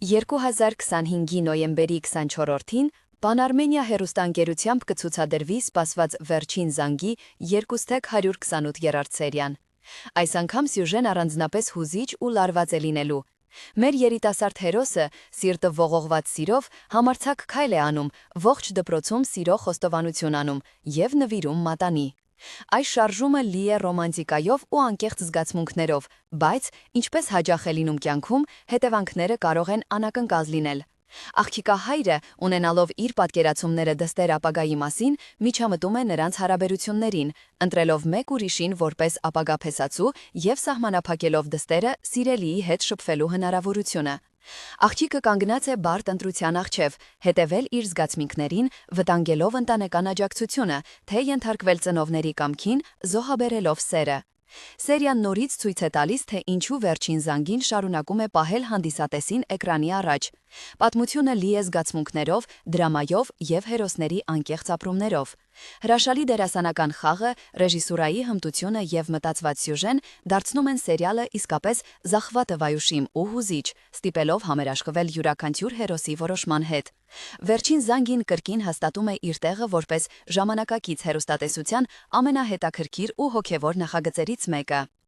2025-ի նոյեմբերի 24-ին Պանարմենիա հեռուստաընկերությամբ կցուցադրվի սպասված վերջին զանգի 2/128 սերիան։ Այս անգամ սյուժեն առանձնապես հուզիչ ու լարված է լինելու։ Մեր երիտասարդ հերոսը սիրտը ողողված սիրով համարձակ քայլ է անում, ողջ դպրոցում սիրո խոստովանություն անում և նվիրում մատանի։ Այս շարժումը լի է ռոմանտիկայով ու անկեղծ զգացմունքներով, բայց, ինչպես հաճախ է լինում կյանքում, հետևանքները կարող են անակնկալ լինել։ Աղջիկա հայրը, ունենալով իր պատկերացումները դստեր ապագայի մասին, միջամտում է նրանց հարաբերություններին, ընտրելով մեկ ուրիշին որպես ապագա փեսացու և սահմանափակելով դստերը սիրելիի հետ շփվելու հնարավորությունը։ Աղջիկը կանգնած է բարդ ընտրության առջև, հետևել իր զգացմունքներին, վտանգելով ընտանեկան աջակցությունը, թե ենթարկվել ծնողների կամքին, զոհաբերելով սերը։ Սերիան նորից ցույց է տալիս, թե ինչու վերջին զանգին շարունակում է պահել հանդիսատեսին էկրանի առաջ։ Պատմությունը լի է զգացմունքներով, դրամայով և հերոսների անկեղծ ապրումներով։ Հրաշալի դերասանական խաղը, ռեժիսուրայի հմտությունը և մտածված սյուժեն դարձնում են սերիալը իսկապես զախվատվայուշիմ ու հուզիչ, ստիպելով համերաշխվել յուրաքանչյուր հերոսի որոշման հետ։ Վերջին զանգին կրկին հաստատում է իր տեղը որպես ժամանակակից հեռուստատեսության ամենահետաքրքիր ու հոգևոր նախագծերից մեկը։